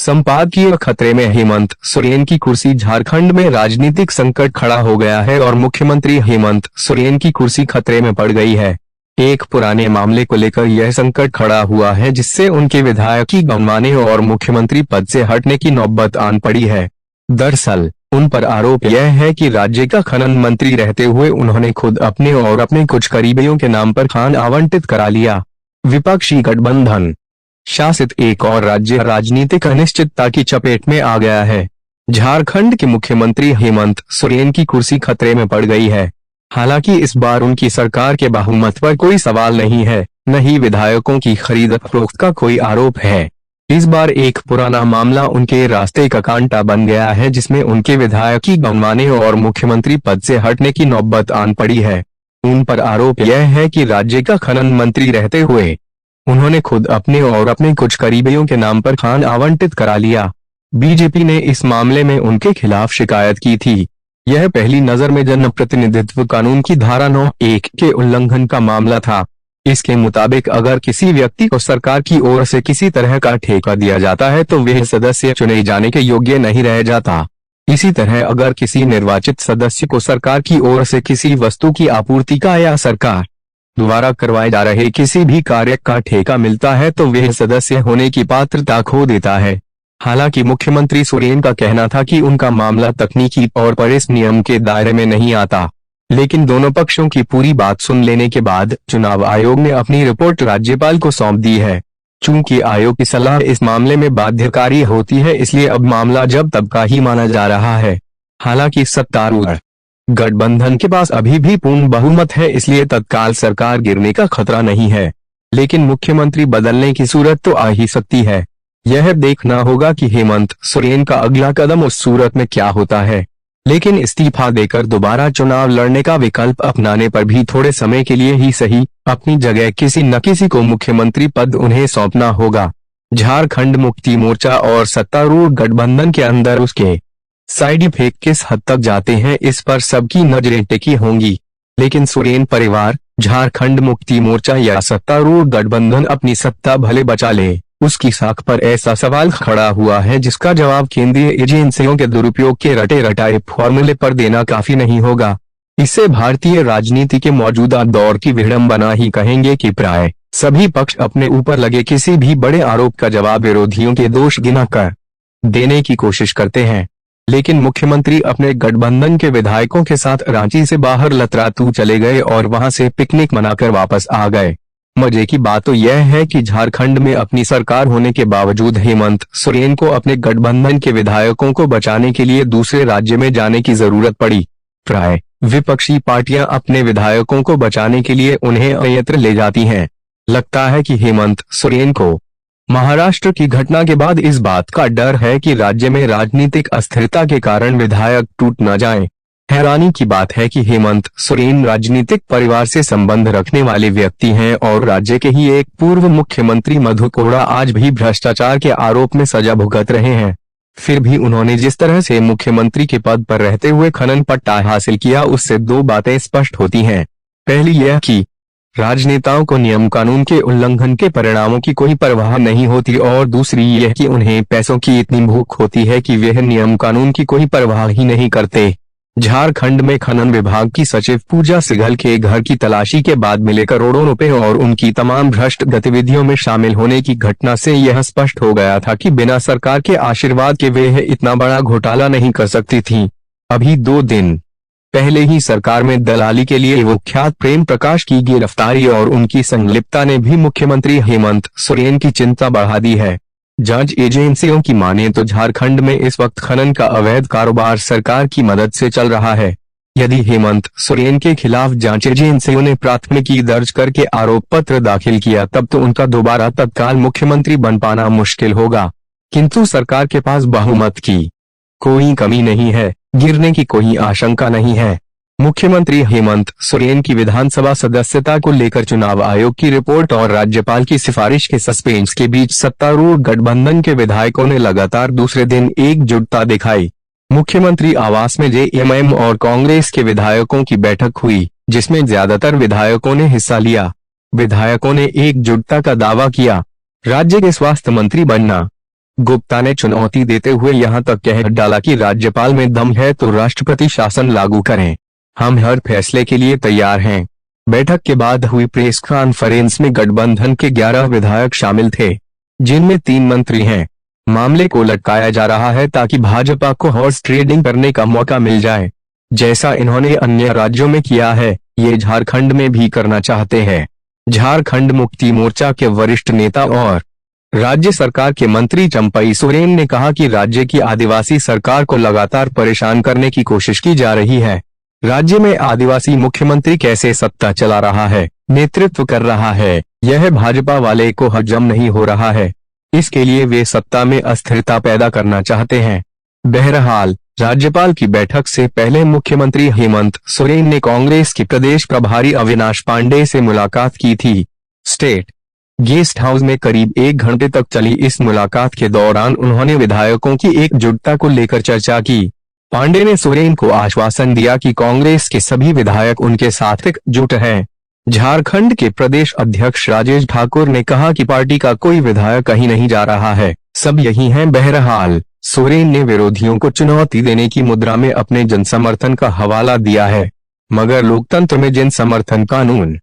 संपादकीय खतरे में हेमंत सोरेन की कुर्सी। झारखंड में राजनीतिक संकट खड़ा हो गया है और मुख्यमंत्री हेमंत सोरेन की कुर्सी खतरे में पड़ गई है। एक पुराने मामले को लेकर यह संकट खड़ा हुआ है, जिससे उनके विधायकी गंवाने और मुख्यमंत्री पद से हटने की नौबत आन पड़ी है। दरअसल उन पर आरोप यह है कि राज्य का खनन मंत्री रहते हुए उन्होंने खुद अपने और अपने कुछ करीबियों के नाम पर खान आवंटित करा लिया। विपक्षी गठबंधन शासित एक और राज्य राजनीतिक अनिश्चितता की चपेट में आ गया है। झारखंड के मुख्यमंत्री हेमंत सोरेन की कुर्सी खतरे में पड़ गई है। हालांकि इस बार उनकी सरकार के बहुमत पर कोई सवाल नहीं है, न ही विधायकों की खरीद फरोख्त का कोई आरोप है। इस बार एक पुराना मामला उनके रास्ते का कांटा बन गया है, जिसमें उनके विधायकी गंवाने और मुख्यमंत्री पद से हटने की नौबत आन पड़ी है। उन पर आरोप यह है कि राज्य का खनन मंत्री रहते हुए उन्होंने खुद अपने और अपने कुछ करीबियों के नाम पर खान आवंटित करा लिया। बीजेपी ने इस मामले में उनके खिलाफ शिकायत की थी। यह पहली नजर में जनप्रतिनिधित्व कानून की धारा 9(1) के उल्लंघन का मामला था। इसके मुताबिक अगर किसी व्यक्ति को सरकार की ओर से किसी तरह का ठेका दिया जाता है तो वह सदस्य चुने जाने के योग्य नहीं रह जाता। इसी तरह अगर किसी निर्वाचित सदस्य को सरकार की ओर से किसी वस्तु की आपूर्ति का या सरकार द्वारा करवाए जा रहे किसी भी कार्य का ठेका मिलता है तो वह सदस्य होने की पात्रता खो देता है। हालांकि मुख्यमंत्री सोरेन का कहना था कि उनका मामला तकनीकी तौर पर इस नियम के दायरे में नहीं आता, लेकिन दोनों पक्षों की पूरी बात सुन लेने के बाद चुनाव आयोग ने अपनी रिपोर्ट राज्यपाल को सौंप दी है। चूंकि आयोग की सलाह इस मामले में बाध्यकारी होती है, इसलिए अब मामला जब तब का ही माना जा रहा है। हालांकि सत्तारूढ़ गठबंधन के पास अभी भी पूर्ण बहुमत है, इसलिए तत्काल सरकार गिरने का खतरा नहीं है, लेकिन मुख्यमंत्री बदलने की सूरत तो आ ही सकती है। यह देखना होगा कि हेमंत सोरेन का अगला कदम उस सूरत में क्या होता है। लेकिन इस्तीफा देकर दोबारा चुनाव लड़ने का विकल्प अपनाने पर भी थोड़े समय के लिए ही सही अपनी जगह किसी न किसी को मुख्यमंत्री पद उन्हें सौंपना होगा। झारखंड मुक्ति मोर्चा और सत्तारूढ़ गठबंधन के अंदर उसके साइड इफेक्ट किस हद तक जाते हैं, इस पर सबकी नजरें टिकी होंगी। लेकिन सोरेन परिवार, झारखंड मुक्ति मोर्चा या सत्तारूढ़ गठबंधन अपनी सत्ता भले बचा ले, उसकी साख पर ऐसा सवाल खड़ा हुआ है जिसका जवाब केंद्रीय एजेंसियों के दुरुपयोग के रटे रटाए फॉर्मूले पर देना काफी नहीं होगा। इससे भारतीय राजनीति के मौजूदा दौर की विडंबना ही कहेंगे कि प्राय सभी पक्ष अपने ऊपर लगे किसी भी बड़े आरोप का जवाब विरोधियों के दोष गिनाकर देने की कोशिश करते हैं। लेकिन मुख्यमंत्री अपने गठबंधन के विधायकों के साथ रांची से बाहर लतरातू चले गए और वहां से पिकनिक मनाकर वापस आ गए। मजे की बात तो यह है कि झारखंड में अपनी सरकार होने के बावजूद हेमंत सोरेन को अपने गठबंधन के विधायकों को बचाने के लिए दूसरे राज्य में जाने की जरूरत पड़ी। प्राय विपक्षी पार्टियां अपने विधायकों को बचाने के लिए उन्हें अन्यत्र ले जाती हैं। लगता है कि हेमंत सोरेन को महाराष्ट्र की घटना के बाद इस बात का डर है कि राज्य में राजनीतिक अस्थिरता के कारण विधायक टूट न जाएं। हैरानी की बात है कि हेमंत सोरेन राजनीतिक परिवार से संबंध रखने वाले व्यक्ति हैं और राज्य के ही एक पूर्व मुख्यमंत्री मधु कोड़ा आज भी भ्रष्टाचार के आरोप में सजा भुगत रहे हैं। फिर भी उन्होंने जिस तरह से मुख्यमंत्री के पद पर रहते हुए खनन पट्टा हासिल किया, उससे दो बातें स्पष्ट होती हैं। पहली यह कि राजनेताओं को नियम कानून के उल्लंघन के परिणामों की कोई परवाह नहीं होती, और दूसरी यह कि उन्हें पैसों की इतनी भूख होती है कि वह नियम कानून की कोई परवाह ही नहीं करते। झारखंड में खनन विभाग की सचिव पूजा सिघल के घर की तलाशी के बाद मिले करोड़ों रुपए और उनकी तमाम भ्रष्ट गतिविधियों में शामिल होने की घटना से यह स्पष्ट हो गया था कि बिना सरकार के आशीर्वाद के वे इतना बड़ा घोटाला नहीं कर सकती थी। अभी 2 दिन पहले ही सरकार में दलाली के लिए कुख्यात प्रेम प्रकाश की गिरफ्तारी और उनकी संलिप्तता ने भी मुख्यमंत्री हेमंत सोरेन की चिंता बढ़ा दी है। जांच एजेंसियों की माने तो झारखंड में इस वक्त खनन का अवैध कारोबार सरकार की मदद से चल रहा है। यदि हेमंत सोरेन के खिलाफ जांच एजेंसियों ने प्राथमिकी दर्ज करके आरोप पत्र दाखिल किया, तब तो उनका दोबारा तत्काल मुख्यमंत्री बन पाना मुश्किल होगा। किंतु सरकार के पास बहुमत की कोई कमी नहीं है, गिरने की कोई आशंका नहीं है। मुख्यमंत्री हेमंत सोरेन की विधानसभा सदस्यता को लेकर चुनाव आयोग की रिपोर्ट और राज्यपाल की सिफारिश के सस्पेंस के बीच सत्तारूढ़ गठबंधन के विधायकों ने लगातार दूसरे दिन एकजुटता दिखाई। मुख्यमंत्री आवास में जेएमएम और कांग्रेस के विधायकों की बैठक हुई, जिसमें ज्यादातर विधायकों ने हिस्सा लिया। विधायकों ने एकजुटता का दावा किया। राज्य के स्वास्थ्य मंत्री बनना, गुप्ता ने चुनौती देते हुए यहां तक कह डाला कि राज्यपाल में दम है तो राष्ट्रपति शासन लागू करें, हम हर फैसले के लिए तैयार हैं। बैठक के बाद हुई प्रेस कॉन्फ्रेंस में गठबंधन के 11 विधायक शामिल थे, जिनमें 3 मंत्री हैं। मामले को लटकाया जा रहा है ताकि भाजपा को हॉर्स ट्रेडिंग करने का मौका मिल जाए, जैसा इन्होंने अन्य राज्यों में किया है, ये झारखंड में भी करना चाहते हैं। झारखंड मुक्ति मोर्चा के वरिष्ठ नेता और राज्य सरकार के मंत्री चंपई सोरेन ने कहा कि राज्य की आदिवासी सरकार को लगातार परेशान करने की कोशिश की जा रही है। राज्य में आदिवासी मुख्यमंत्री कैसे सत्ता चला रहा है, नेतृत्व कर रहा है, यह भाजपा वाले को हजम नहीं हो रहा है। इसके लिए वे सत्ता में अस्थिरता पैदा करना चाहते हैं। बहरहाल, राज्यपाल की बैठक से पहले मुख्यमंत्री हेमंत सोरेन ने कांग्रेस के प्रदेश प्रभारी अविनाश पांडे से मुलाकात की थी। स्टेट गेस्ट हाउस में करीब 1 घंटे तक चली इस मुलाकात के दौरान उन्होंने विधायकों की एकजुटता को लेकर चर्चा की। पांडे ने सोरेन को आश्वासन दिया कि कांग्रेस के सभी विधायक उनके साथ एकजुट हैं। झारखंड के प्रदेश अध्यक्ष राजेश ठाकुर ने कहा कि पार्टी का कोई विधायक कहीं नहीं जा रहा है, सब यही हैं। बहरहाल, सोरेन ने विरोधियों को चुनौती देने की मुद्रा में अपने जनसमर्थन का हवाला दिया है, मगर लोकतंत्र में जनसमर्थन कानून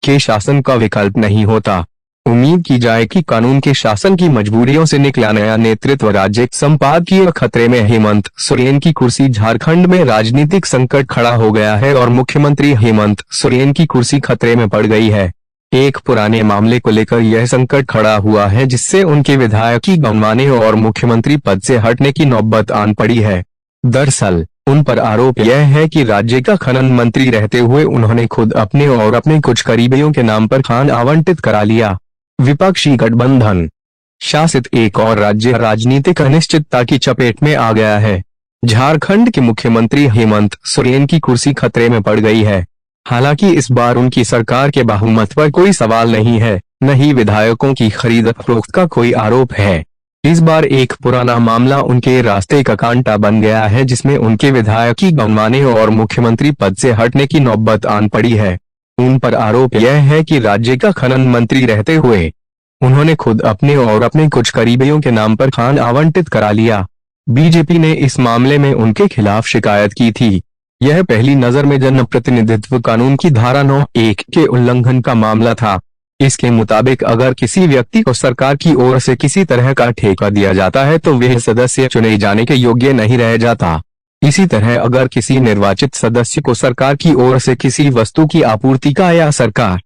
के शासन का विकल्प नहीं होता। उम्मीद की जाए कि कानून के शासन की मजबूरियों से निकला नया नेतृत्व राज्य संपादकीय खतरे में। हेमंत सोरेन की कुर्सी। झारखंड में राजनीतिक संकट खड़ा हो गया है और मुख्यमंत्री हेमंत सोरेन की कुर्सी खतरे में पड़ गई है। एक पुराने मामले को लेकर यह संकट खड़ा हुआ है, जिससे उनके विधायकी गंवाने और मुख्यमंत्री पद से हटने की नौबत आन पड़ी है। दरअसल उन पर आरोप यह है कि राज्य का खनन मंत्री रहते हुए उन्होंने खुद अपने और अपने कुछ करीबियों के नाम पर खान आवंटित करा लिया। विपक्षी गठबंधन शासित एक और राज्य राजनीतिक अनिश्चितता की चपेट में आ गया है। झारखंड के मुख्यमंत्री हेमंत सोरेन की कुर्सी खतरे में पड़ गई है। हालांकि इस बार उनकी सरकार के बहुमत पर कोई सवाल नहीं है, न ही विधायकों की खरीद फरोख्त का कोई आरोप है। इस बार एक पुराना मामला उनके रास्ते का कांटा बन गया है, जिसमें उनके विधायकी गंवाने और मुख्यमंत्री पद से हटने की नौबत आन पड़ी है। उन पर आरोप यह है कि राज्य का खनन मंत्री रहते हुए उन्होंने खुद अपने और अपने कुछ करीबियों के नाम पर खान आवंटित करा लिया। बीजेपी ने इस मामले में उनके खिलाफ शिकायत की थी। यह पहली नजर में जनप्रतिनिधित्व कानून की धारा 9(1) के उल्लंघन का मामला था। इसके मुताबिक अगर किसी व्यक्ति को सरकार की ओर से किसी तरह का ठेका दिया जाता है तो वह सदस्य चुने जाने के योग्य नहीं रह जाता। इसी तरह अगर किसी निर्वाचित सदस्य को सरकार की ओर से किसी वस्तु की आपूर्ति का या सरकार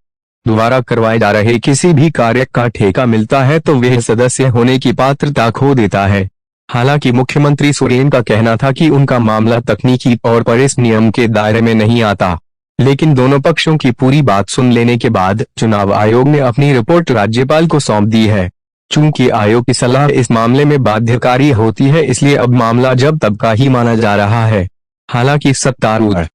द्वारा करवाए जा रहे किसी भी कार्य का ठेका मिलता है तो वह सदस्य होने की पात्रता खो देता है। हालांकि मुख्यमंत्री सोरेन का कहना था कि उनका मामला तकनीकी तौर पर इस नियम के दायरे में नहीं आता, लेकिन दोनों पक्षों की पूरी बात सुन लेने के बाद चुनाव आयोग ने अपनी रिपोर्ट राज्यपाल को सौंप दी है। चूंकि आयोग की सलाह इस मामले में बाध्यकारी होती है, इसलिए अब मामला जब तब का ही माना जा रहा है। हालांकि सत्तारूढ़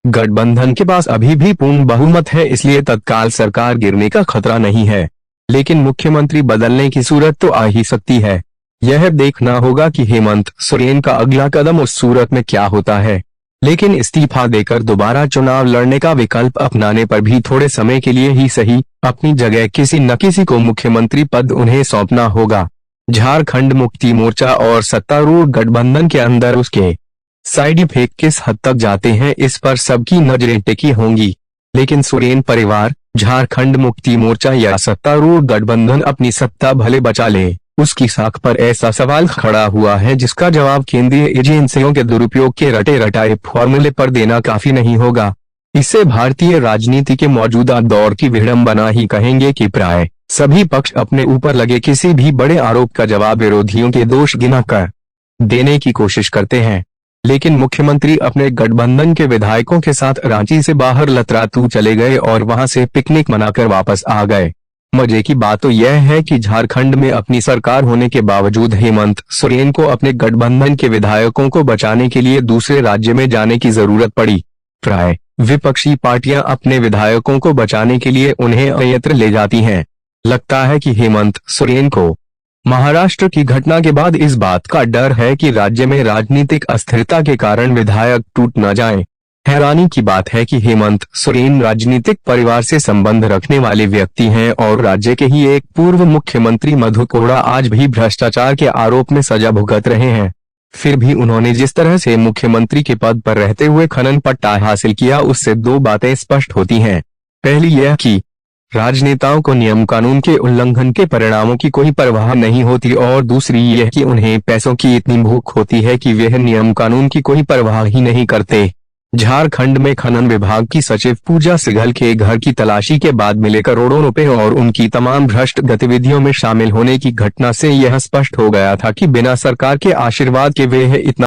गठबंधन के पास अभी भी पूर्ण बहुमत है, इसलिए तत्काल सरकार गिरने का खतरा नहीं है, लेकिन मुख्यमंत्री बदलने की सूरत तो आ ही सकती है। यह देखना होगा कि हेमंत सोरेन का अगला कदम उस सूरत में क्या होता है। लेकिन इस्तीफा देकर दोबारा चुनाव लड़ने का विकल्प अपनाने पर भी थोड़े समय के लिए ही सही अपनी जगह किसी न किसी को मुख्यमंत्री पद उन्हें सौंपना होगा। झारखंड मुक्ति मोर्चा और सत्तारूढ़ गठबंधन के अंदर उसके साइड इफेक्ट किस हद तक जाते हैं, इस पर सबकी नजरें टिकी होंगी। लेकिन सोरेन परिवार, झारखंड मुक्ति मोर्चा या सत्तारूढ़ गठबंधन अपनी सत्ता भले बचा ले, उसकी साख पर ऐसा सवाल खड़ा हुआ है जिसका जवाब केंद्रीय एजेंसियों के दुरुपयोग के रटे रटाए फॉर्मूले पर देना काफी नहीं होगा। इससे भारतीय राजनीति के मौजूदा दौर की विडंबना ही कहेंगे कि प्राय सभी पक्ष अपने ऊपर लगे किसी भी बड़े आरोप का जवाब विरोधियों के दोष गिनाकर देने की कोशिश करते हैं। लेकिन मुख्यमंत्री अपने गठबंधन के विधायकों के साथ रांची से बाहर लतरातू चले गए और वहां से पिकनिक मनाकर वापस आ गए। मजे की बात तो यह है कि झारखंड में अपनी सरकार होने के बावजूद हेमंत सोरेन को अपने गठबंधन के विधायकों को बचाने के लिए दूसरे राज्य में जाने की जरूरत पड़ी। प्राय विपक्षी पार्टियां अपने विधायकों को बचाने के लिए उन्हें अन्यत्र ले जाती हैं। लगता है कि हेमंत सोरेन को महाराष्ट्र की घटना के बाद इस बात का डर है कि राज्य में राजनीतिक अस्थिरता के कारण विधायक टूट न जाएं। हैरानी की बात है कि हेमंत सोरेन राजनीतिक परिवार से संबंध रखने वाले व्यक्ति हैं और राज्य के ही एक पूर्व मुख्यमंत्री मधु कोड़ा आज भी भ्रष्टाचार के आरोप में सजा भुगत रहे हैं। फिर भी उन्होंने जिस तरह से मुख्यमंत्री के पद पर रहते हुए खनन पट्टा हासिल किया, उससे दो बातें स्पष्ट होती हैं। पहली यह कि राजनेताओं को नियम कानून के उल्लंघन के परिणामों की कोई परवाह नहीं होती और दूसरी यह कि उन्हें पैसों की इतनी भूख होती है कि वे नियम कानून की कोई परवाह ही नहीं करते। झारखंड में खनन विभाग की सचिव पूजा सिघल के घर की तलाशी के बाद मिले करोड़ों रुपए और उनकी तमाम भ्रष्ट गतिविधियों में शामिल होने की घटना से यह स्पष्ट हो गया था कि बिना सरकार के आशीर्वाद के वे इतना